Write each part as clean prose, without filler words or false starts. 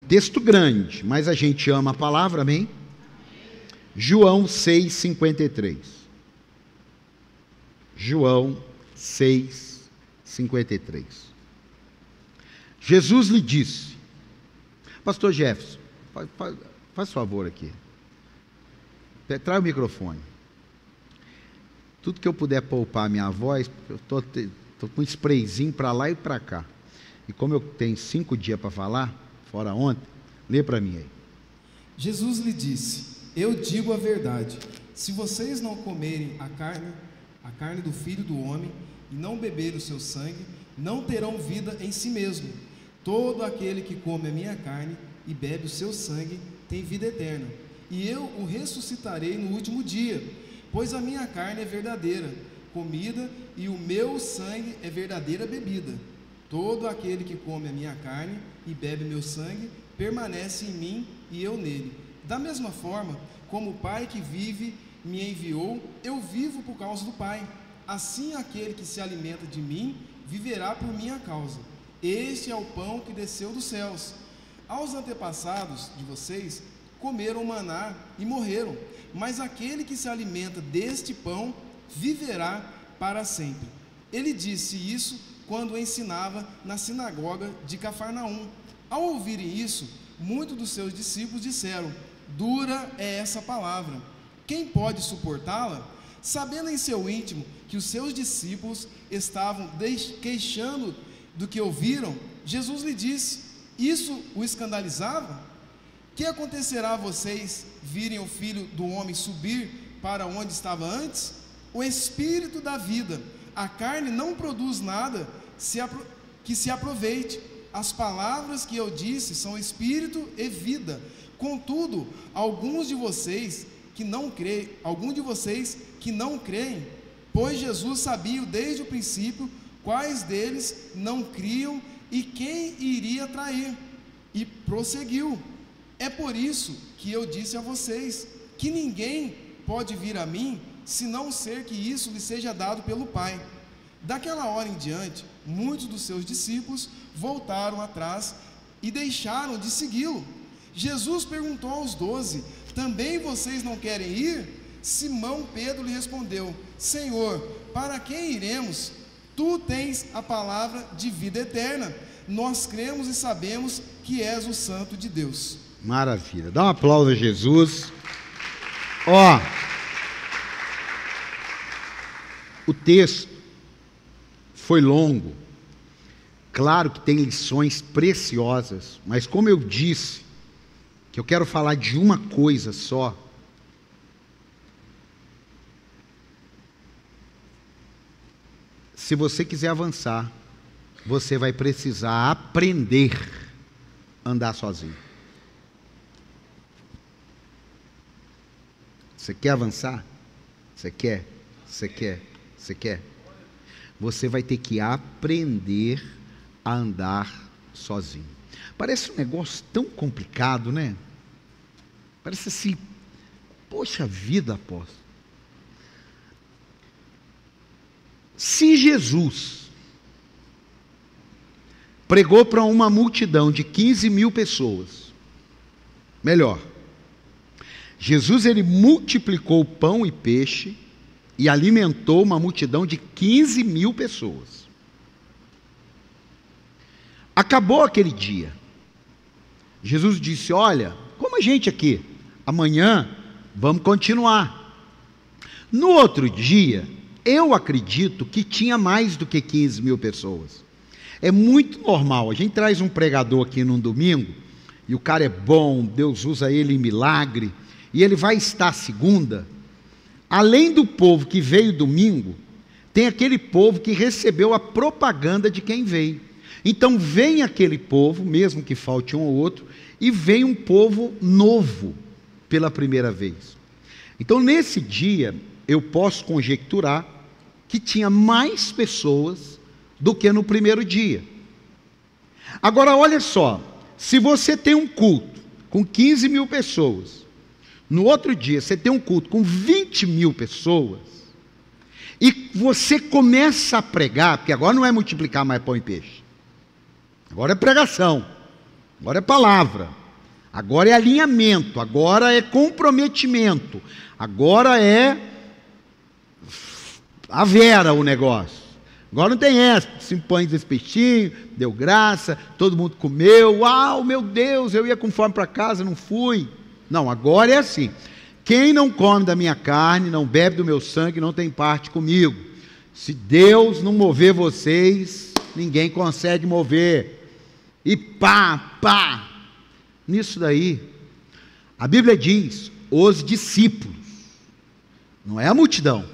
texto grande, mas a gente ama a palavra, amém? João 6,53. João 6,53. Jesus lhe disse, pastor Jefferson, faz favor aqui, traz o microfone. Tudo que eu puder poupar a minha voz, eu estou com um sprayzinho para lá e para cá. E como eu tenho 5 dias para falar, fora ontem, lê para mim aí. Jesus lhe disse, eu digo a verdade, se vocês não comerem a carne do Filho do Homem, e não beberem o seu sangue, não terão vida em si mesmo. Todo aquele que come a minha carne e bebe o seu sangue tem vida eterna, e eu o ressuscitarei no último dia, pois a minha carne é verdadeira comida e o meu sangue é verdadeira bebida. Todo aquele que come a minha carne e bebe meu sangue permanece em mim e eu nele. Da mesma forma, como o Pai que vive me enviou, eu vivo por causa do Pai. Assim aquele que se alimenta de mim viverá por minha causa. Este é o pão que desceu dos céus. Aos antepassados de vocês comeram maná e morreram, mas aquele que se alimenta deste pão viverá para sempre. Ele disse isso quando ensinava na sinagoga de Cafarnaum. Ao ouvirem isso, muitos dos seus discípulos disseram, dura é essa palavra, quem pode suportá-la? Sabendo em seu íntimo que os seus discípulos estavam queixando do que ouviram, Jesus lhe disse, isso o escandalizava? Que acontecerá a vocês virem o Filho do Homem subir para onde estava antes? O Espírito da vida, a carne não produz nada que se aproveite. As palavras que eu disse são Espírito e vida. Contudo, alguns de vocês que não creem, pois Jesus sabia desde o princípio quais deles não criam e quem iria trair. E prosseguiu, é por isso que eu disse a vocês, que ninguém pode vir a mim, se não ser que isso lhe seja dado pelo Pai. Daquela hora em diante, muitos dos seus discípulos voltaram atrás e deixaram de segui-lo. Jesus perguntou aos 12, também vocês não querem ir? Simão Pedro lhe respondeu, Senhor, para quem iremos? Tu tens a palavra de vida eterna, nós cremos e sabemos que és o Santo de Deus. Maravilha, dá um aplauso a Jesus. O texto foi longo, claro que tem lições preciosas, mas como eu disse, que eu quero falar de uma coisa só. Se você quiser avançar, você vai precisar aprender a andar sozinho. Você quer avançar? Você quer? Você vai ter que aprender a andar sozinho. Parece um negócio tão complicado, né? Parece assim, poxa vida, apóstolo. Se Jesus pregou para uma multidão de 15 mil pessoas, melhor, Jesus ele multiplicou pão e peixe e alimentou uma multidão de 15 mil pessoas. Acabou aquele dia. Jesus disse, olha, como a gente aqui, amanhã vamos continuar. No outro dia, eu acredito que tinha mais do que 15 mil pessoas. É muito normal, a gente traz um pregador aqui num domingo, e o cara é bom, Deus usa ele em milagre, e ele vai estar segunda. Além do povo que veio domingo, tem aquele povo que recebeu a propaganda de quem veio. Então vem aquele povo, mesmo que falte um ou outro, e vem um povo novo pela primeira vez. Então nesse dia, eu posso conjecturar que tinha mais pessoas do que no primeiro dia. Agora olha só, se você tem um culto com 15 mil pessoas, no outro dia você tem um culto com 20 mil pessoas, e você começa a pregar, porque agora não é multiplicar mais pão e peixe, agora é pregação. Agora é palavra, agora é alinhamento, agora é comprometimento, agora é a vera o negócio. Agora não tem essa, 5 pães desse peixinho, deu graça, todo mundo comeu, uau, meu Deus, eu ia com fome para casa, não fui. Não, agora é assim, quem não come da minha carne, não bebe do meu sangue, não tem parte comigo. Se Deus não mover vocês, ninguém consegue mover. E pá, nisso daí, a Bíblia diz, os discípulos, não é a multidão,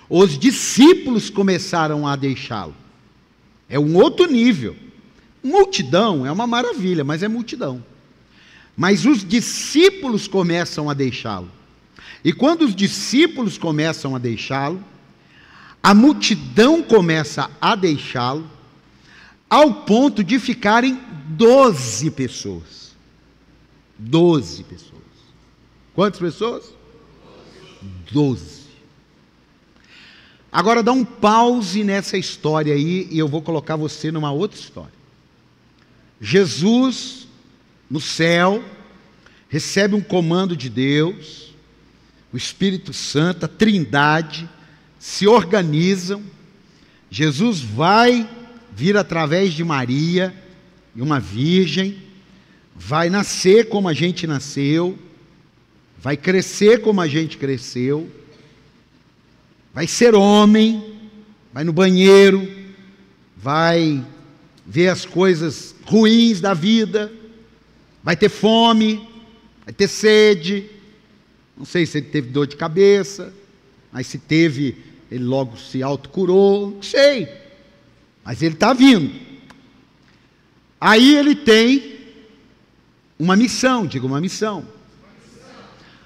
os discípulos começaram a deixá-lo. É um outro nível. Multidão é uma maravilha, mas é multidão. Mas os discípulos começam a deixá-lo. E quando os discípulos começam a deixá-lo, a multidão começa a deixá-lo, ao ponto de ficarem 12 pessoas. 12 pessoas. Quantas pessoas? 12. Agora dá um pause nessa história aí e eu vou colocar você numa outra história. Jesus, no céu, recebe um comando de Deus, o Espírito Santo, a Trindade, se organizam. Jesus vai vir através de Maria, uma virgem, vai nascer como a gente nasceu, vai crescer como a gente cresceu, vai ser homem, vai no banheiro, vai ver as coisas ruins da vida, vai ter fome, vai ter sede, não sei se ele teve dor de cabeça, mas se teve, ele logo se autocurou, não sei, mas ele está vindo. Aí ele tem uma missão, diga uma missão.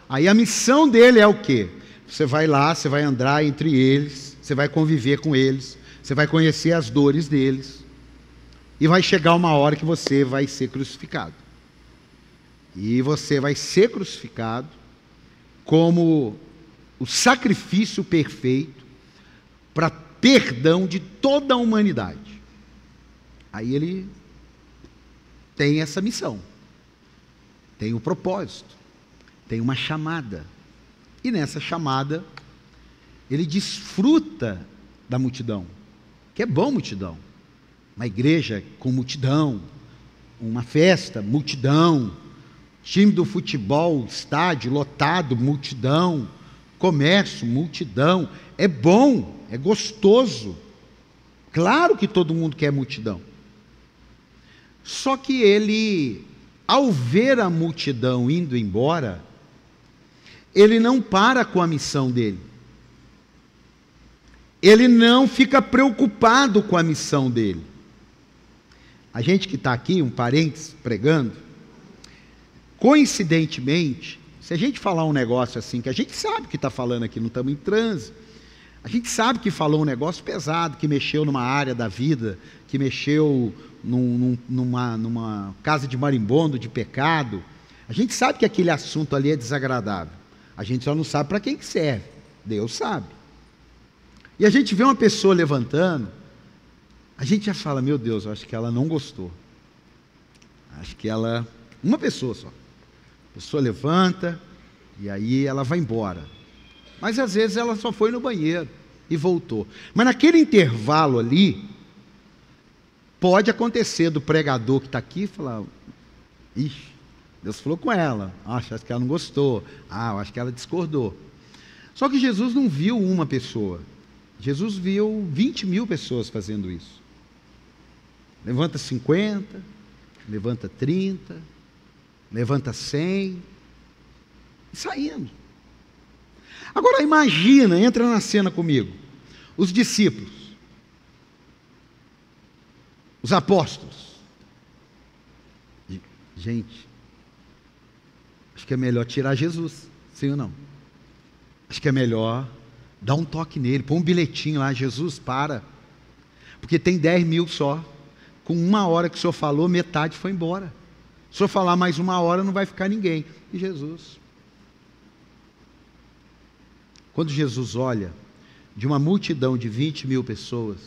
Aí a missão dele é o quê? Você vai lá, você vai andar entre eles, você vai conviver com eles, você vai conhecer as dores deles, e vai chegar uma hora que você vai ser crucificado. E você vai ser crucificado como o sacrifício perfeito para perdão de toda a humanidade. Aí ele tem essa missão, tem o propósito, tem uma chamada. E nessa chamada, ele desfruta da multidão, que é bom multidão. Uma igreja com multidão, uma festa, multidão, time do futebol, estádio lotado, multidão, comércio, multidão. É bom, é gostoso. Claro que todo mundo quer multidão. Só que ele, ao ver a multidão indo embora, ele não para com a missão dele. Ele não fica preocupado com a missão dele. A gente que está aqui, um parênteses, pregando, coincidentemente, se a gente falar um negócio assim, que a gente sabe que está falando aqui, não estamos em transe, a gente sabe que falou um negócio pesado, que mexeu numa área da vida, que mexeu numa casa de marimbondo, de pecado, a gente sabe que aquele assunto ali é desagradável. A gente só não sabe para quem que serve. Deus sabe. E a gente vê uma pessoa levantando, a gente já fala, meu Deus, eu acho que ela não gostou. Acho que ela... Uma pessoa só. A pessoa levanta e aí ela vai embora. Mas às vezes ela só foi no banheiro e voltou. Mas naquele intervalo ali, pode acontecer do pregador que está aqui falar, ixi, Deus falou com ela, acho que ela não gostou, eu acho que ela discordou. Só que Jesus não viu uma pessoa, Jesus viu 20 mil pessoas fazendo isso. Levanta 50, levanta 30, levanta 100, e saindo. Agora imagina, entra na cena comigo, os discípulos, os apóstolos. Gente, acho que é melhor tirar Jesus, sim ou não? Acho que é melhor dar um toque nele, pôr um bilhetinho lá, Jesus, para, porque tem 10 mil só, com 1 hora que o senhor falou, metade foi embora, se o senhor falar mais 1 hora não vai ficar ninguém, e Jesus, quando Jesus olha, de uma multidão de 20 mil pessoas,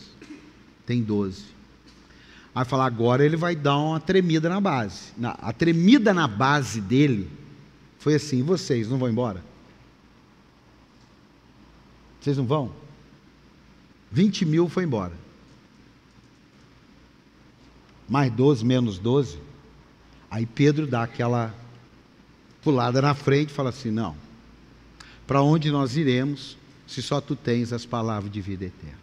tem 12, Aí falar, agora ele vai dar uma tremida na base. A tremida na base dele foi assim: e vocês não vão embora? Vocês não vão? 20 mil foi embora. Mais 12, menos 12. Aí Pedro dá aquela pulada na frente e fala assim: não, para onde nós iremos se só tu tens as palavras de vida eterna?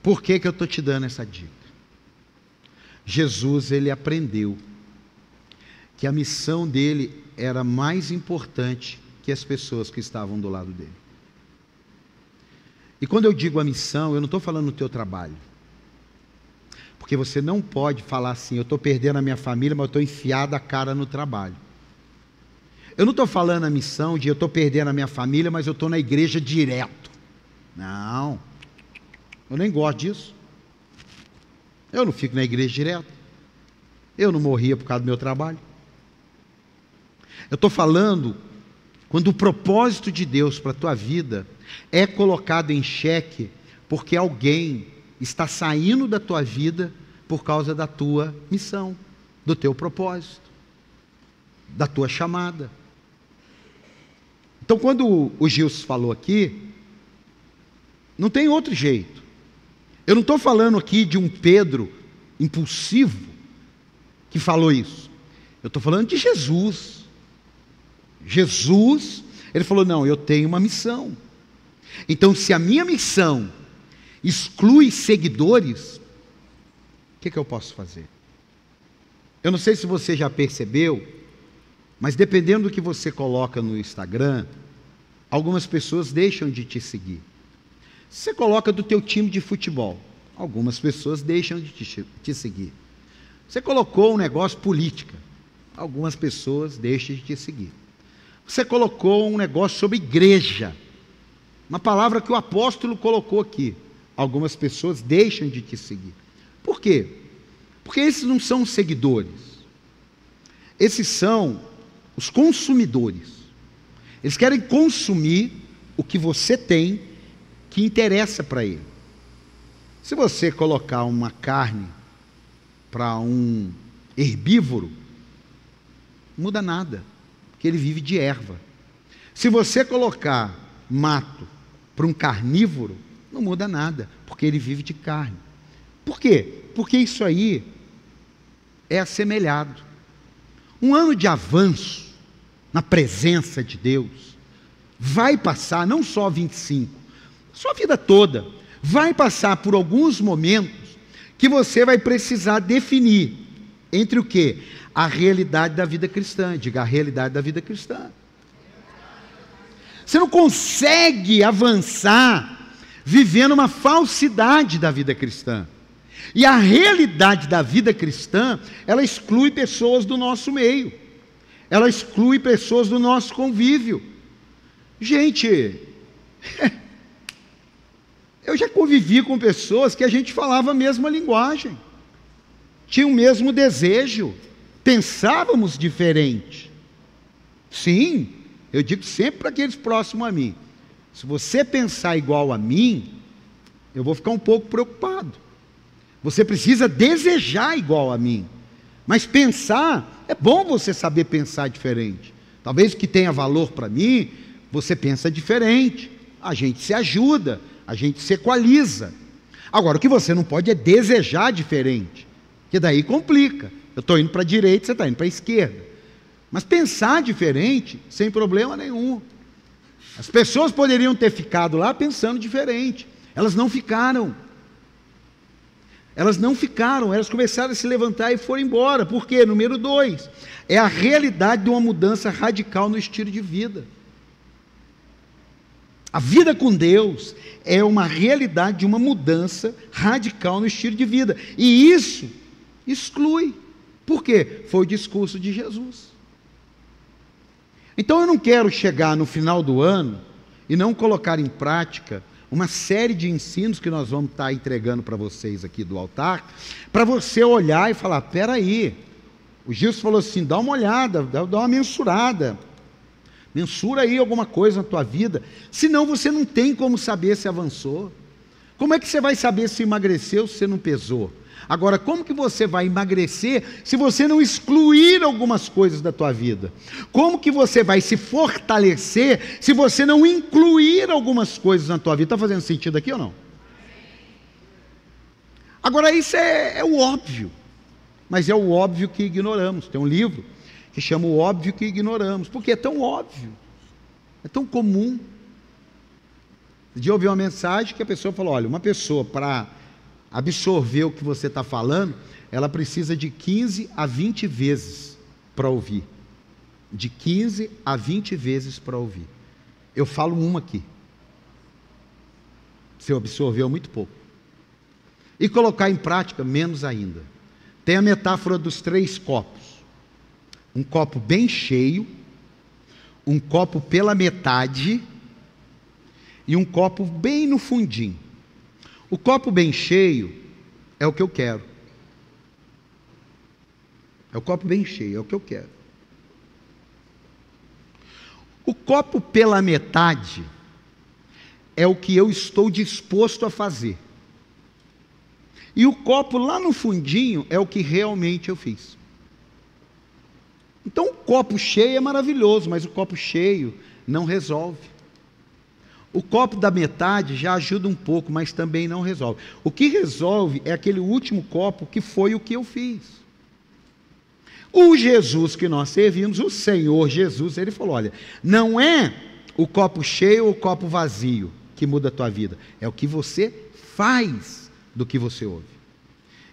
Por que eu estou te dando essa dica? Jesus, ele aprendeu que a missão dele era mais importante que as pessoas que estavam do lado dele. E quando eu digo a missão, eu não estou falando no teu trabalho. Porque você não pode falar assim: eu estou perdendo a minha família, mas eu estou enfiado a cara no trabalho. Eu não estou falando a missão de eu estou perdendo a minha família, mas eu estou na igreja direto. Não, eu nem gosto disso. Eu não fico na igreja direto. Eu não morria por causa do meu trabalho. Eu estou falando quando o propósito de Deus para a tua vida é colocado em xeque porque alguém está saindo da tua vida por causa da tua missão, do teu propósito, da tua chamada. Então, quando o Gilson falou aqui, não tem outro jeito. Eu não estou falando aqui de um Pedro impulsivo que falou isso. Eu estou falando de Jesus. Jesus, ele falou: não, eu tenho uma missão. Então, se a minha missão exclui seguidores, o que eu posso fazer? Eu não sei se você já percebeu, mas dependendo do que você coloca no Instagram, algumas pessoas deixam de te seguir. Você coloca do teu time de futebol, algumas pessoas deixam de te seguir. Você colocou um negócio política, algumas pessoas deixam de te seguir. Você colocou um negócio sobre igreja, uma palavra que o apóstolo colocou aqui, algumas pessoas deixam de te seguir. Por quê? Porque esses não são seguidores, esses são os consumidores. Eles querem consumir o que você tem que interessa para ele. Se você colocar uma carne para um herbívoro, não muda nada, porque ele vive de erva. Se você colocar mato para um carnívoro, não muda nada, porque ele vive de carne. Por quê? Porque isso aí é assemelhado. Um ano de avanço na presença de Deus vai passar, não só 25, sua vida toda, vai passar por alguns momentos que você vai precisar definir entre o quê? A realidade da vida cristã. Diga: a realidade da vida cristã. Você não consegue avançar vivendo uma falsidade da vida cristã. E a realidade da vida cristã, ela exclui pessoas do nosso meio. Ela exclui pessoas do nosso convívio. Gente, eu já convivi com pessoas que a gente falava a mesma linguagem, tinha o mesmo desejo, pensávamos diferente. Sim, eu digo sempre para aqueles próximos a mim: se você pensar igual a mim, eu vou ficar um pouco preocupado. Você precisa desejar igual a mim, mas pensar, é bom você saber pensar diferente. Talvez o que tenha valor para mim, você pensa diferente, a gente se ajuda, a gente se equaliza. Agora, o que você não pode é desejar diferente, porque daí complica. Eu estou indo para a direita, você está indo para a esquerda. Mas pensar diferente, sem problema nenhum. As pessoas poderiam ter ficado lá pensando diferente. Elas não ficaram. Elas não ficaram, elas começaram a se levantar e foram embora. Por quê? Número 2, é a realidade de uma mudança radical no estilo de vida. A vida com Deus é uma realidade de uma mudança radical no estilo de vida. E isso exclui. Por quê? Foi o discurso de Jesus. Então eu não quero chegar no final do ano e não colocar em prática uma série de ensinos que nós vamos estar entregando para vocês aqui do altar, para você olhar e falar: espera aí, o Gilson falou assim, dá uma olhada, dá uma mensurada, mensura aí alguma coisa na tua vida, senão você não tem como saber se avançou. Como é que você vai saber se emagreceu se você não pesou? Agora, como que você vai emagrecer se você não excluir algumas coisas da tua vida? Como que você vai se fortalecer se você não incluir algumas coisas na tua vida? Está fazendo sentido aqui ou não? Agora, isso é o óbvio, mas é o óbvio que ignoramos. Tem um livro que chama O Óbvio que Ignoramos, porque é tão óbvio, é tão comum. Um dia eu ouvi uma mensagem que a pessoa falou, olha, uma pessoa para absorver o que você está falando, ela precisa de 15 a 20 vezes para ouvir. De 15 a 20 vezes para ouvir. Eu falo uma aqui. Você absorveu muito pouco. E colocar em prática, menos ainda. Tem a metáfora dos 3 copos. Um copo bem cheio, um copo pela metade e um copo bem no fundinho. O copo bem cheio é o que eu quero. É o copo bem cheio, é o que eu quero. O copo pela metade é o que eu estou disposto a fazer. E o copo lá no fundinho é o que realmente eu fiz. Então o copo cheio é maravilhoso, mas o copo cheio não resolve. O copo da metade já ajuda um pouco, mas também não resolve. O que resolve é aquele último copo que foi o que eu fiz. O Jesus que nós servimos, o Senhor Jesus, ele falou, olha, não é o copo cheio ou o copo vazio que muda a tua vida, é o que você faz do que você ouve.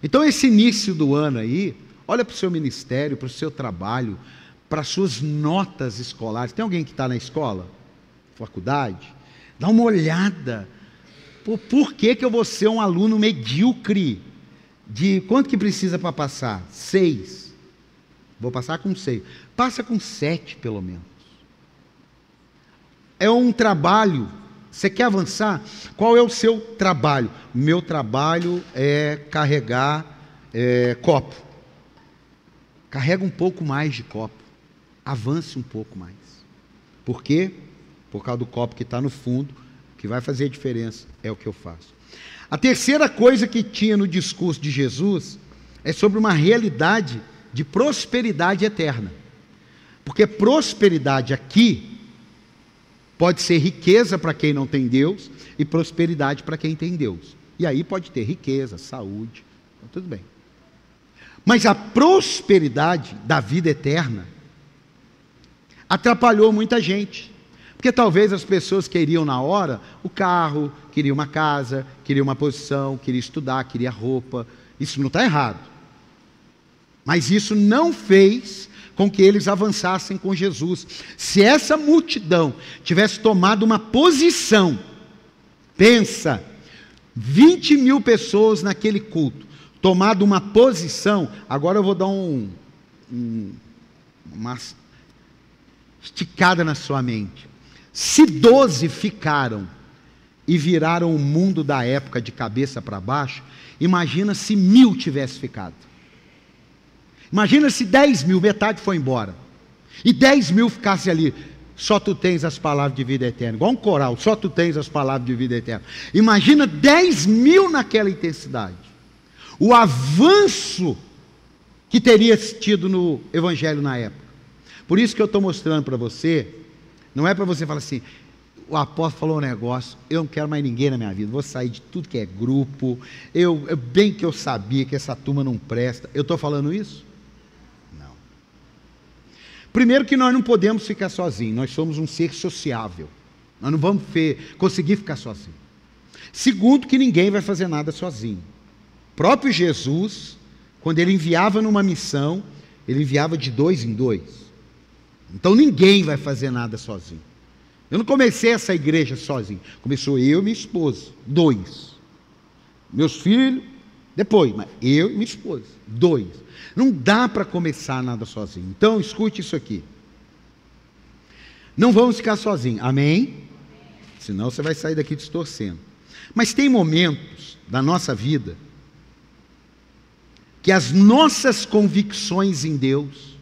Então esse início do ano aí, olha para o seu ministério, para o seu trabalho, para as suas notas escolares. Tem alguém que está na escola? Faculdade? Dá uma olhada. Por que eu vou ser um aluno medíocre? De quanto que precisa para passar? 6. Vou passar com 6. Passa com 7 pelo menos. É um trabalho. Você quer avançar? Qual é o seu trabalho? Meu trabalho é carregar copo. Carrega um pouco mais de copo. Avance um pouco mais. Por quê? Por causa do copo que está no fundo, o que vai fazer a diferença é o que eu faço. A terceira coisa que tinha no discurso de Jesus é sobre uma realidade de prosperidade eterna. Porque prosperidade aqui pode ser riqueza para quem não tem Deus e prosperidade para quem tem Deus. E aí pode ter riqueza, saúde, então tudo bem. Mas a prosperidade da vida eterna atrapalhou muita gente. Porque talvez as pessoas queriam na hora o carro, queriam uma casa, queriam uma posição, queriam estudar, queriam roupa. Isso não está errado. Mas isso não fez com que eles avançassem com Jesus. Se essa multidão tivesse tomado uma posição, pensa, 20 mil pessoas naquele culto, tomado uma posição, agora eu vou dar uma esticada na sua mente. Se 12 ficaram e viraram o mundo da época de cabeça para baixo, imagina se 1000 tivesse ficado. Imagina se 10 mil, metade foi embora, e 10 mil ficasse ali, só tu tens as palavras de vida eterna, igual um coral, só tu tens as palavras de vida eterna. Imagina 10 mil naquela intensidade, o avanço que teria tido no evangelho na época. Por isso que eu estou mostrando para você, não é para você falar assim, o apóstolo falou um negócio, eu não quero mais ninguém na minha vida, vou sair de tudo que é grupo, bem que eu sabia que essa turma não presta. Eu estou falando isso? Não. Primeiro que nós não podemos ficar sozinhos, nós somos um ser sociável, nós não vamos conseguir ficar sozinhos. Segundo que ninguém vai fazer nada sozinho. O próprio Jesus, quando ele enviava numa missão, ele enviava de 2 em 2. Então ninguém vai fazer nada sozinho. Eu não comecei essa igreja sozinho. Começou eu e minha esposa, 2. Meus filhos, depois, mas eu e minha esposa, 2. Não dá para começar nada sozinho. Então escute isso aqui. Não vamos ficar sozinhos, amém? Senão você vai sair daqui distorcendo. Mas tem momentos da nossa vida que as nossas convicções em Deus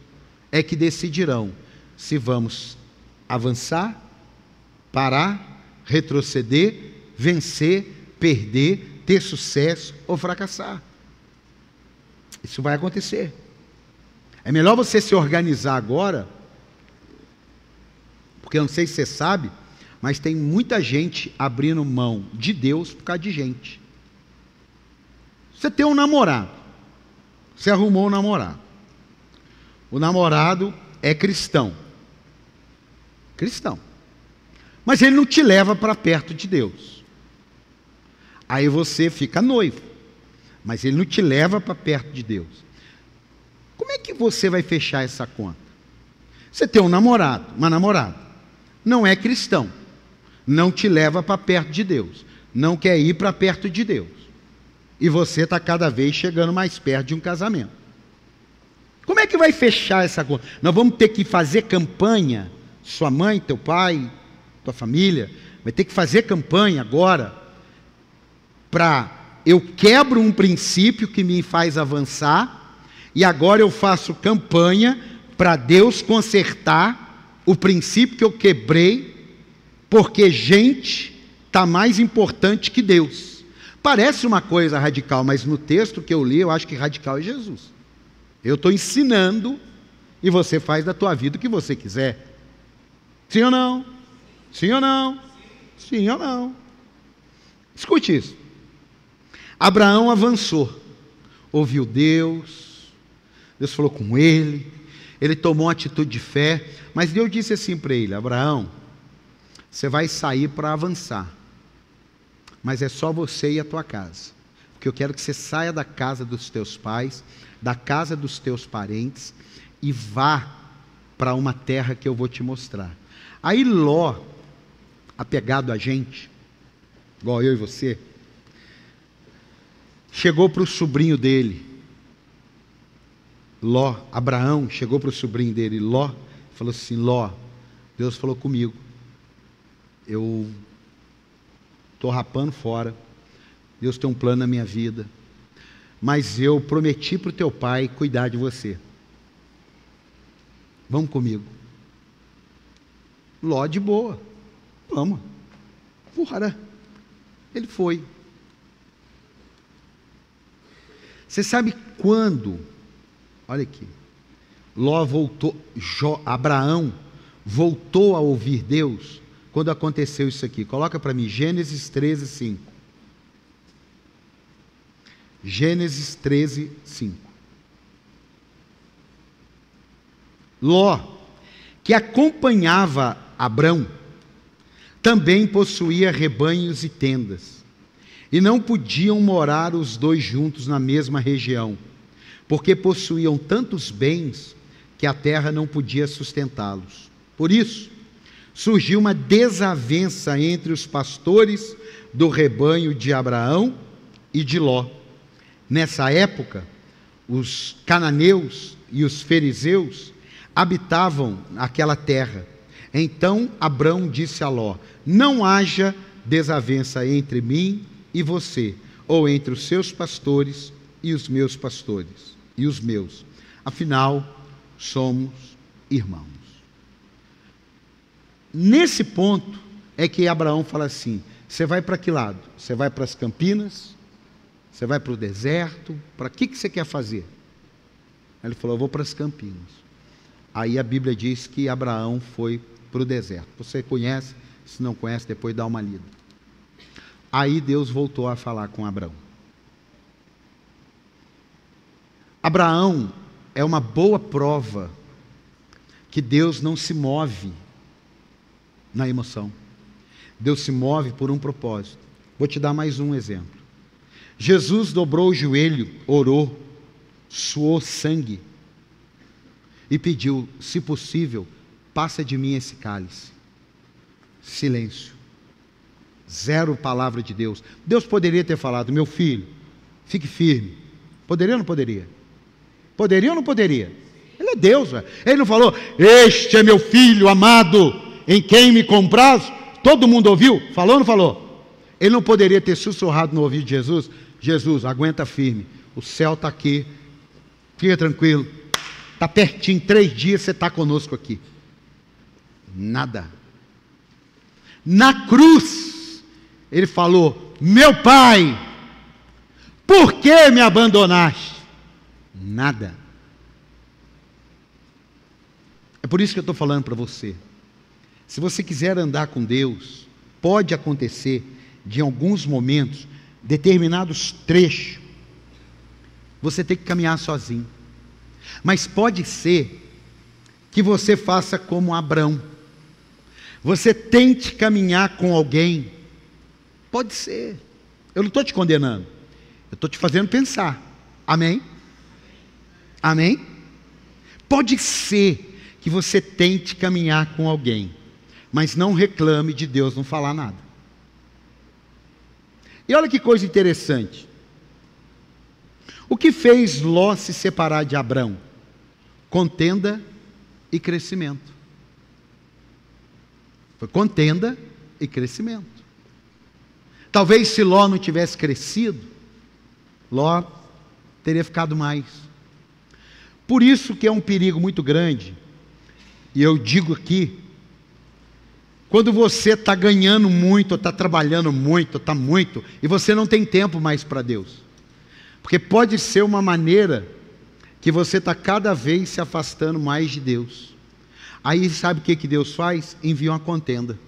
é que decidirão se vamos avançar, parar, retroceder, vencer, perder, ter sucesso ou fracassar. Isso vai acontecer. É melhor você se organizar agora, porque eu não sei se você sabe, mas tem muita gente abrindo mão de Deus por causa de gente. Você tem um namorado, você arrumou um namorado. O namorado é cristão. Cristão. Mas ele não te leva para perto de Deus. Aí você fica noivo. Mas ele não te leva para perto de Deus. Como é que você vai fechar essa conta? Você tem um namorado, uma namorada. Não é cristão. Não te leva para perto de Deus. Não quer ir para perto de Deus. E você está cada vez chegando mais perto de um casamento. Como é que vai fechar essa conta? Nós vamos ter que fazer campanha. Sua mãe, teu pai, tua família, vai ter que fazer campanha agora para eu quebro um princípio que me faz avançar e agora eu faço campanha para Deus consertar o princípio que eu quebrei, porque gente está mais importante que Deus. Parece uma coisa radical, mas no texto que eu li, eu acho que radical é Jesus. Eu estou ensinando e você faz da tua vida o que você quiser. Sim ou não? Sim ou não? Sim ou não? Escute isso. Abraão avançou, ouviu Deus, Deus falou com ele tomou uma atitude de fé, mas Deus disse assim para ele: Abraão, você vai sair para avançar, mas é só você e a tua casa, porque eu quero que você saia da casa dos teus pais, da casa dos teus parentes, e vá para uma terra que eu vou te mostrar. Aí Ló, apegado a gente, igual eu e você, chegou para o sobrinho dele, Ló, Abraão chegou para o sobrinho dele, Ló, falou assim: Ló, Deus falou comigo, eu estou rapando fora, Deus tem um plano na minha vida, mas eu prometi para o teu pai cuidar de você, vamos comigo. Ló de boa, vamos, bora. Ele foi. Você sabe quando, olha aqui, Ló voltou, Abraão voltou a ouvir Deus, quando aconteceu isso aqui. Coloca para mim, Gênesis 13, 5. Gênesis 13, 5. Ló, que acompanhava Abrão, também possuía rebanhos e tendas, e não podiam morar os dois juntos na mesma região, porque possuíam tantos bens que a terra não podia sustentá-los. Por isso, surgiu uma desavença entre os pastores do rebanho de Abraão e de Ló. Nessa época, os cananeus e os fariseus habitavam aquela terra. Então Abrão disse a Ló: não haja desavença entre mim e você, ou entre os seus pastores e os meus pastores, e os meus. Afinal, somos irmãos. Nesse ponto é que Abraão fala assim: você vai para que lado? Você vai para as Campinas? Você vai para o deserto? Para que você quer fazer? Ele falou: eu vou para as Campinas. Aí a Bíblia diz que Abraão foi para o deserto. Você conhece? Se não conhece, depois dá uma lida. Aí Deus voltou a falar com Abraão. Abraão é uma boa prova que Deus não se move na emoção. Deus se move por um propósito. Vou te dar mais um exemplo. Jesus dobrou o joelho, orou, suou sangue e pediu: se possível, passa de mim esse cálice. Silêncio. Zero palavra de Deus. Deus poderia ter falado: meu filho, fique firme. Poderia ou não poderia? Poderia ou não poderia? Ele é Deus, velho. Ele não falou: este é meu filho amado, em quem me compraz. Todo mundo ouviu? Falou ou não falou? Ele não poderia ter sussurrado no ouvido de Jesus: Jesus, aguenta firme, o céu está aqui, fica tranquilo, está pertinho, 3 dias você está conosco aqui. Nada. Na cruz, ele falou: meu pai, por que me abandonaste? Nada. É por isso que eu estou falando para você. Se você quiser andar com Deus, pode acontecer de em alguns momentos, determinados trechos, você tem que caminhar sozinho. Mas pode ser que você faça como Abrão. Você tente caminhar com alguém. Pode ser. Eu não estou te condenando. Eu estou te fazendo pensar. Amém? Amém? Pode ser que você tente caminhar com alguém, mas não reclame de Deus não falar nada. E olha que coisa interessante. O que fez Ló se separar de Abrão? Contenda e crescimento. Foi contenda e crescimento. Talvez se Ló não tivesse crescido, Ló teria ficado mais. Por isso que é um perigo muito grande, e eu digo aqui, quando você está ganhando muito, ou está trabalhando muito, ou está muito, e você não tem tempo mais para Deus. Porque pode ser uma maneira que você está cada vez se afastando mais de Deus. Aí sabe o que Deus faz? Envia uma contenda.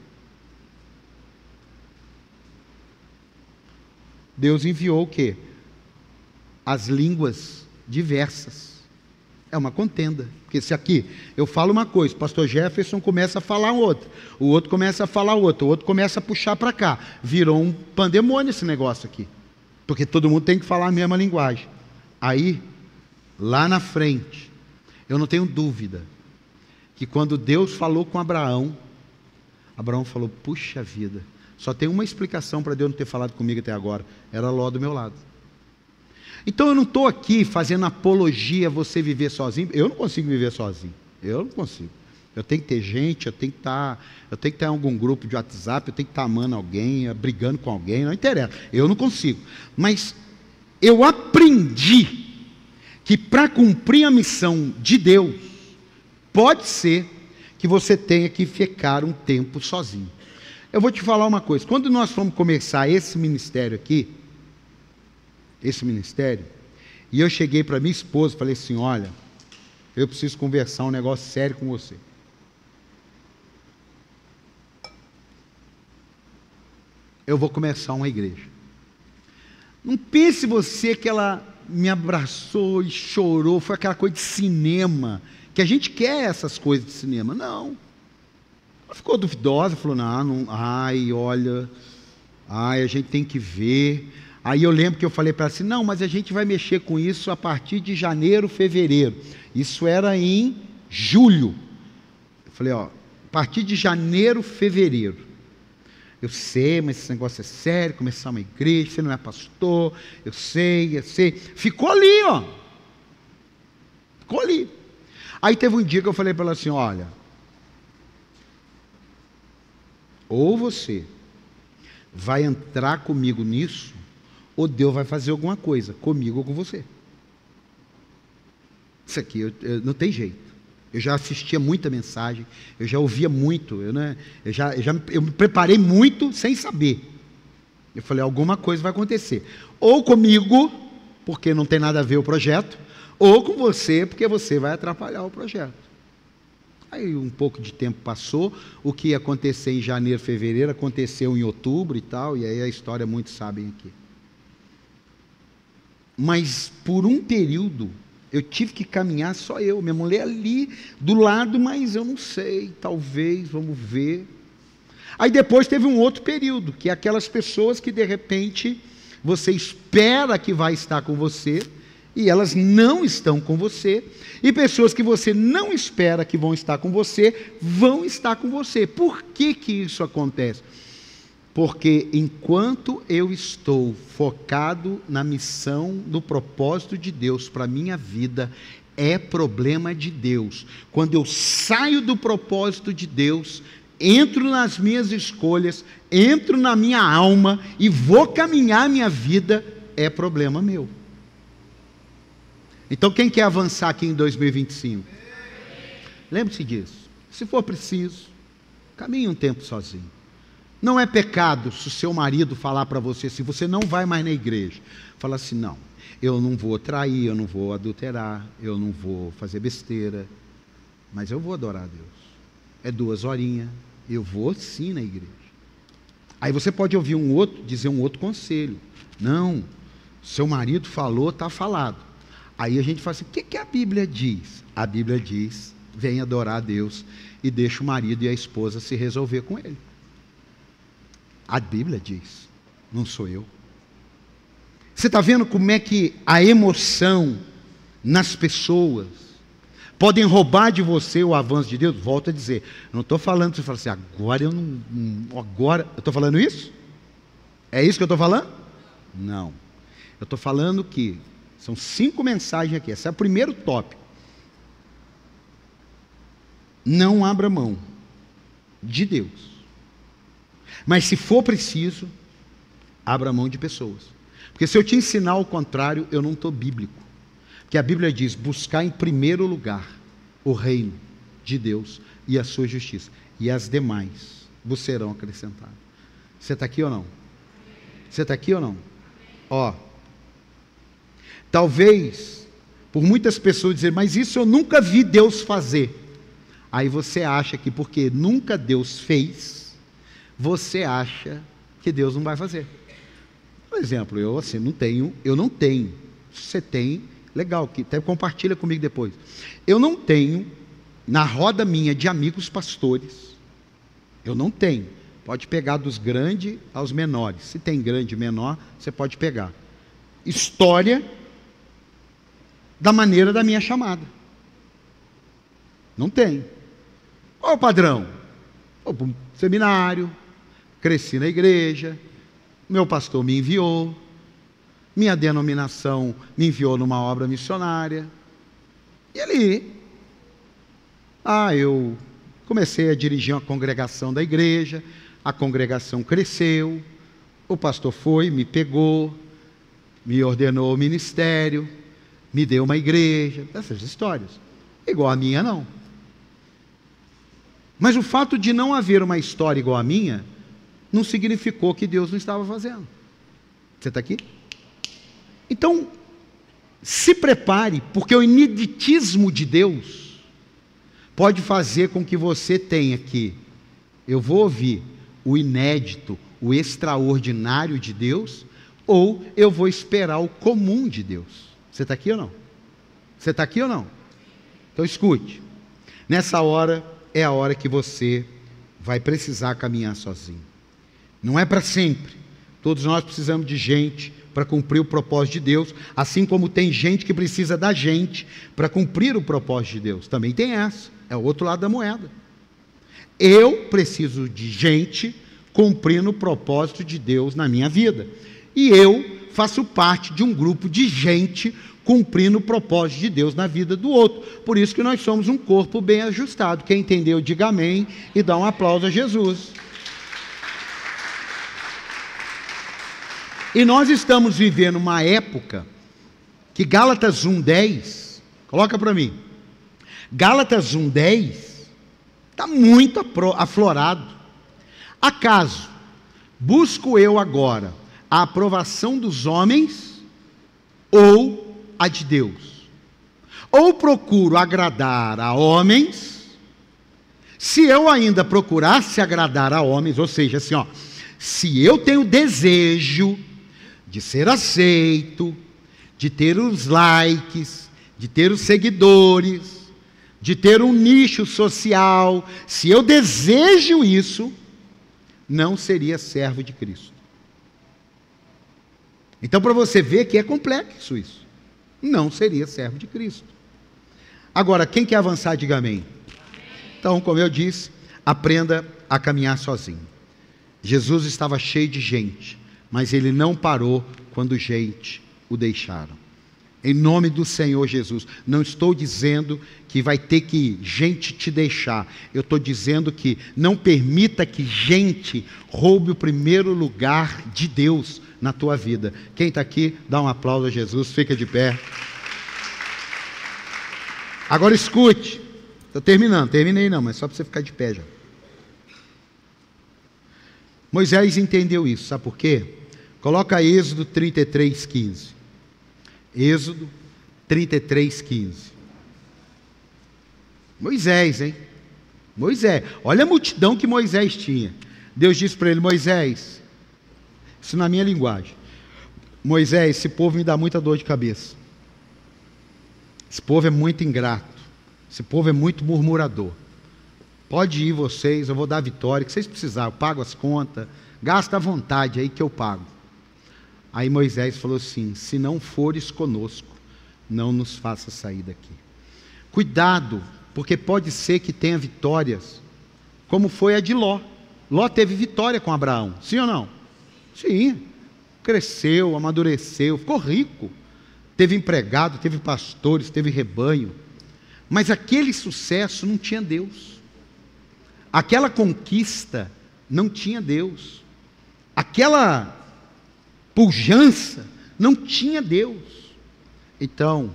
Deus enviou o quê? As línguas diversas. É uma contenda. Porque se aqui eu falo uma coisa, o pastor Jefferson começa a falar outra, o outro começa a falar outra, o outro começa a puxar para cá. Virou um pandemônio esse negócio aqui. Porque todo mundo tem que falar a mesma linguagem. Aí, lá na frente, eu não tenho dúvida que quando Deus falou com Abraão, Abraão falou, puxa vida, só tem uma explicação para Deus não ter falado comigo até agora, era Ló do meu lado. Então eu não estou aqui fazendo apologia a você viver sozinho, eu não consigo viver sozinho, eu não consigo. Eu tenho que ter gente, eu tenho que estar em algum grupo de WhatsApp, eu tenho que estar amando alguém, brigando com alguém, não interessa, eu não consigo. Mas eu aprendi que para cumprir a missão de Deus, pode ser que você tenha que ficar um tempo sozinho. Eu vou te falar uma coisa, quando nós fomos começar esse ministério aqui, e eu cheguei para minha esposa e falei assim, olha, eu preciso conversar um negócio sério com você. Eu vou começar uma igreja. Não pense você que ela me abraçou e chorou, foi aquela coisa de cinema, que a gente quer essas coisas de cinema. Não. Ela ficou duvidosa, falou, não, olha, a gente tem que ver. Aí eu lembro que eu falei para ela assim, não, mas a gente vai mexer com isso a partir de janeiro, fevereiro. Isso era em julho. Eu falei, a partir de janeiro, fevereiro. Eu sei, mas esse negócio é sério, começar uma igreja, você não é pastor, eu sei. Ficou ali, Ficou ali. Aí teve um dia que eu falei para ela assim, olha, ou você vai entrar comigo nisso, ou Deus vai fazer alguma coisa, comigo ou com você. Isso aqui, não tem jeito. Eu já assistia muita mensagem, eu já ouvia muito, eu me preparei muito sem saber. Eu falei, alguma coisa vai acontecer. Ou comigo, porque não tem nada a ver o projeto, ou com você, porque você vai atrapalhar o projeto. Aí um pouco de tempo passou, o que ia acontecer em janeiro, fevereiro, aconteceu em outubro e tal, e aí a história muitos sabem aqui. Mas por um período, eu tive que caminhar só eu, minha mulher ali do lado, mas eu não sei, talvez, vamos ver. Aí depois teve um outro período, que é aquelas pessoas que de repente você espera que vai estar com você, e elas não estão com você, e pessoas que você não espera que vão estar com você, vão estar com você. Por que isso acontece? Porque enquanto eu estou focado na missão, no propósito de Deus para a minha vida, é problema de Deus. Quando eu saio do propósito de Deus, entro nas minhas escolhas, entro na minha alma e vou caminhar a minha vida, é problema meu. Então quem quer avançar aqui em 2025? Lembre-se disso. Se for preciso, caminhe um tempo sozinho. Não é pecado se o seu marido falar para você assim, você não vai mais na igreja. Fala assim, não, eu não vou trair, eu não vou adulterar, eu não vou fazer besteira, mas eu vou adorar a Deus. É 2 horinhas, eu vou sim na igreja. Aí você pode ouvir dizer um outro conselho. Não, seu marido falou, está falado. Aí a gente fala assim, o que a Bíblia diz? A Bíblia diz, vem adorar a Deus e deixa o marido e a esposa se resolver com ele. A Bíblia diz, não sou eu. Você está vendo como é que a emoção nas pessoas podem roubar de você o avanço de Deus? Volto a dizer, não estou falando, você fala assim, agora eu estou falando isso? É isso que eu estou falando? Não. Eu estou falando que são 5 mensagens aqui, esse é o primeiro tópico. Não abra mão de Deus. Mas se for preciso, abra mão de pessoas. Porque se eu te ensinar o contrário, eu não estou bíblico. Porque a Bíblia diz, buscar em primeiro lugar o reino de Deus e a sua justiça. E as demais vos serão acrescentadas. Você está aqui ou não? Você está aqui ou não? Ó, talvez, por muitas pessoas dizer, mas isso eu nunca vi Deus fazer. Aí você acha que porque nunca Deus fez, você acha que Deus não vai fazer. Por exemplo, eu não tenho. Se você tem, legal, que até compartilha comigo depois. Eu não tenho, na roda minha de amigos pastores, eu não tenho. Pode pegar dos grandes aos menores. Se tem grande e menor, você pode pegar. História da maneira da minha chamada. Não tem. Qual é o padrão? Vou para um seminário, cresci na igreja, meu pastor me enviou, minha denominação me enviou numa obra missionária, e ali, eu comecei a dirigir uma congregação da igreja, a congregação cresceu, o pastor foi, me pegou, me ordenou ao ministério, me deu uma igreja, essas histórias. Igual a minha, não. Mas o fato de não haver uma história igual a minha, não significou que Deus não estava fazendo. Você está aqui? Então, se prepare, porque o ineditismo de Deus pode fazer com que você tenha que, eu vou ouvir o inédito, o extraordinário de Deus, ou eu vou esperar o comum de Deus. Você está aqui ou não? Você está aqui ou não? Então escute, nessa hora é a hora que você vai precisar caminhar sozinho. Não é para sempre. Todos nós precisamos de gente para cumprir o propósito de Deus, assim como tem gente que precisa da gente para cumprir o propósito de Deus. Também tem essa, é o outro lado da moeda. Eu preciso de gente cumprindo o propósito de Deus na minha vida. E eu faço parte de um grupo de gente cumprindo o propósito de Deus na vida do outro. Por isso que nós somos um corpo bem ajustado. Quem entendeu, diga amém e dá um aplauso a Jesus. E nós estamos vivendo uma época que Gálatas 1:10, coloca para mim, Gálatas 1:10 está muito aflorado. Acaso busco eu agora a aprovação dos homens ou a de Deus? Ou procuro agradar a homens? Se eu ainda procurasse agradar a homens, ou seja, assim, se eu tenho desejo de ser aceito, de ter os likes, de ter os seguidores, de ter um nicho social, se eu desejo isso, não seria servo de Cristo. Então, para você ver que é complexo isso, não seria servo de Cristo. Agora, quem quer avançar, diga amém. Então, como eu disse, aprenda a caminhar sozinho. Jesus estava cheio de gente, mas ele não parou quando gente o deixaram. Em nome do Senhor Jesus, não estou dizendo que vai ter que gente te deixar. Eu estou dizendo que não permita que gente roube o primeiro lugar de Deus na tua vida. Quem está aqui, dá um aplauso a Jesus, fica de pé. Agora escute, estou terminando, terminei não, mas só para você ficar de pé já. Moisés entendeu isso, sabe por quê? Coloca Êxodo 33:15. Êxodo 33:15. Moisés, hein? Moisés. Olha a multidão que Moisés tinha. Deus disse para ele: Moisés, isso na minha linguagem, Moisés, esse povo me dá muita dor de cabeça. Esse povo é muito ingrato. Esse povo é muito murmurador. Pode ir vocês, eu vou dar a vitória, que vocês precisarem, eu pago as contas, gasta à vontade aí que eu pago. Aí Moisés falou assim: se não fores conosco, não nos faça sair daqui. Cuidado, porque pode ser que tenha vitórias, como foi a de Ló. Ló teve vitória com Abraão, sim ou não? Sim, cresceu, amadureceu, ficou rico, teve empregado, teve pastores, teve rebanho, mas aquele sucesso não tinha Deus, aquela conquista não tinha Deus, aquela pujança não tinha Deus. Então,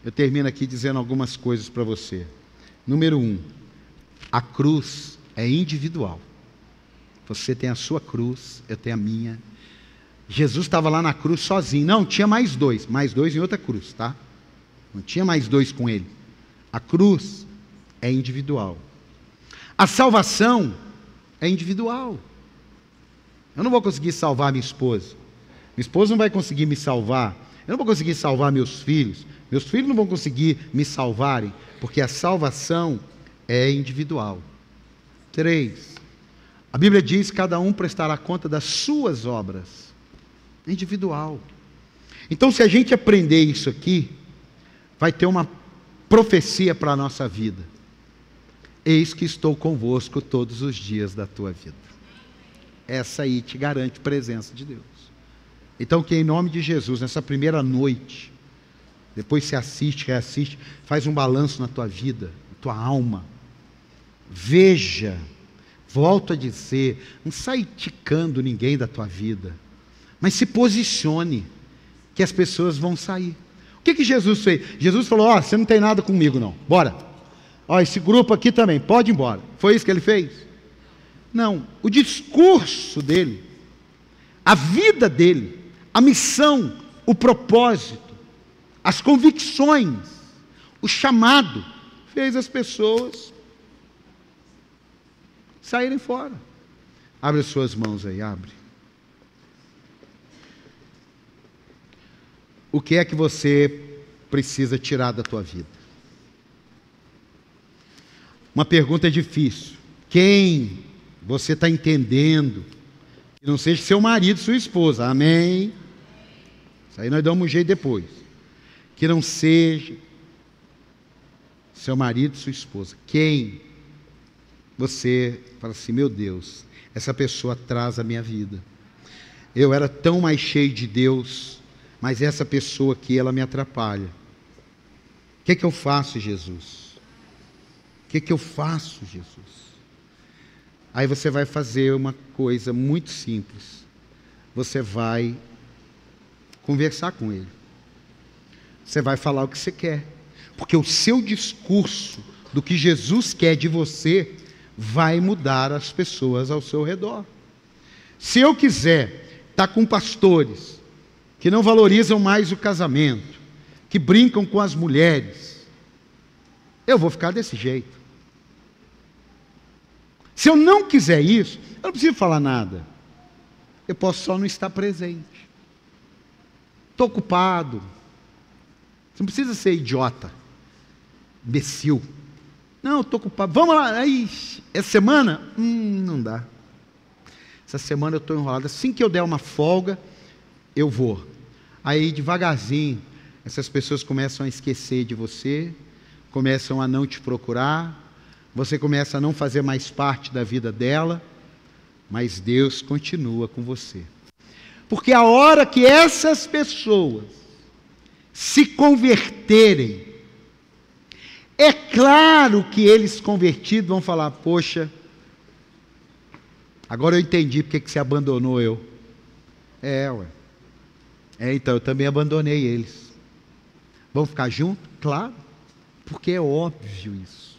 eu termino aqui dizendo algumas coisas para você. Número 1, a cruz é individual. Você tem a sua cruz, eu tenho a minha. Jesus estava lá na cruz sozinho. Não, tinha mais dois em outra cruz, tá? Não tinha mais dois com ele. A cruz é individual. A salvação é individual. Eu não vou conseguir salvar minha esposa. Minha esposa não vai conseguir me salvar. Eu não vou conseguir salvar meus filhos. Meus filhos não vão conseguir me salvarem, porque a salvação é individual. 3, a Bíblia diz que cada um prestará conta das suas obras. Individual. Então, se a gente aprender isso aqui, vai ter uma profecia para a nossa vida. Eis que estou convosco todos os dias da tua vida. Essa aí te garante presença de Deus. Então, que em nome de Jesus, nessa primeira noite, depois você assiste, reassiste, faz um balanço na tua vida, na tua alma. Veja, volto a dizer, não sai ticando ninguém da tua vida, mas se posicione, que as pessoas vão sair. O que Jesus fez? Jesus falou: ó, você não tem nada comigo não, bora. Ó, esse grupo aqui também, pode ir embora. Foi isso que ele fez? Não, o discurso dele, a vida dele, a missão, o propósito, as convicções, o chamado, fez as pessoas saírem fora. Abre as suas mãos aí, abre. O que é que você precisa tirar da tua vida? Uma pergunta difícil. Quem você está entendendo? Que não seja seu marido, sua esposa. Amém? Isso aí nós damos um jeito depois. Que não seja seu marido, sua esposa. Quem você fala assim: meu Deus, essa pessoa atrasa a minha vida. Eu era tão mais cheio de Deus, mas essa pessoa aqui, ela me atrapalha. O que é que eu faço, Jesus? O que é que eu faço, Jesus? Aí você vai fazer uma coisa muito simples. Você vai conversar com ele. Você vai falar o que você quer. Porque o seu discurso do que Jesus quer de você vai mudar as pessoas ao seu redor. Se eu quiser estar com pastores que não valorizam mais o casamento, que brincam com as mulheres, eu vou ficar desse jeito. Se eu não quiser isso, eu não preciso falar nada. Eu posso só não estar presente. Estou ocupado. Você não precisa ser idiota, imbecil. Não, estou ocupado. Vamos lá. Aí, essa semana, não dá. Essa semana eu estou enrolado. Assim que eu der uma folga, eu vou. Aí, devagarzinho, essas pessoas começam a esquecer de você, começam a não te procurar, você começa a não fazer mais parte da vida dela, mas Deus continua com você. Porque a hora que essas pessoas se converterem, é claro que eles convertidos vão falar: poxa, agora eu entendi porque que você abandonou eu. Então eu também abandonei eles. Vão ficar juntos? Claro, porque é óbvio isso.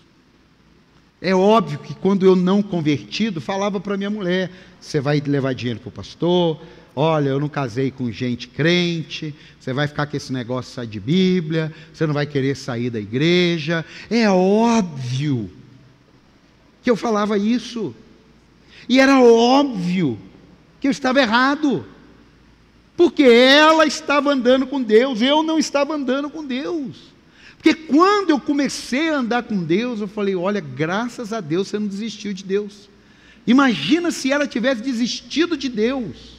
É óbvio que quando eu não convertido, falava para minha mulher: você vai levar dinheiro para o pastor, olha, eu não casei com gente crente, você vai ficar com esse negócio só de Bíblia, você não vai querer sair da igreja. É óbvio que eu falava isso, e era óbvio que eu estava errado, porque ela estava andando com Deus, eu não estava andando com Deus. Porque quando eu comecei a andar com Deus, eu falei: olha, graças a Deus você não desistiu de Deus. Imagina se ela tivesse desistido de Deus.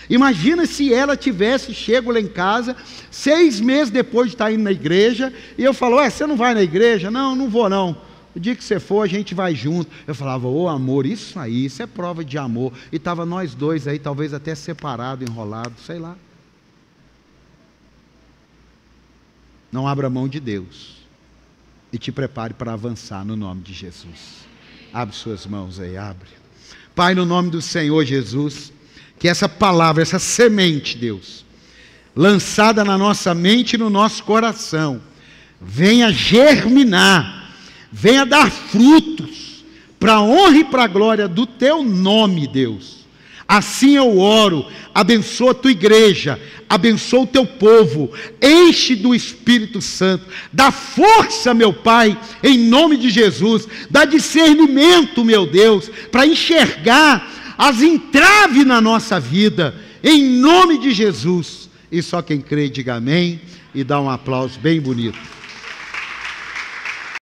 Imagina se ela tivesse chego lá em casa, 6 meses depois de estar indo na igreja, e eu falo: você não vai na igreja? Não, não vou não. O dia que você for, a gente vai junto. Eu falava: ô amor, isso aí, isso é prova de amor. E estava nós dois aí, talvez até separado, enrolado, sei lá. Não abra mão de Deus e te prepare para avançar no nome de Jesus. Abre suas mãos aí, abre. Pai, no nome do Senhor Jesus, que essa palavra, essa semente, Deus, lançada na nossa mente e no nosso coração, venha germinar, venha dar frutos, para a honra e para a glória do Teu nome, Deus. Assim eu oro, abençoa a Tua igreja, abençoa o Teu povo, enche do Espírito Santo, dá força, meu Pai, em nome de Jesus, dá discernimento, meu Deus, para enxergar as entraves na nossa vida, em nome de Jesus. E só quem crê diga amém, e dá um aplauso bem bonito.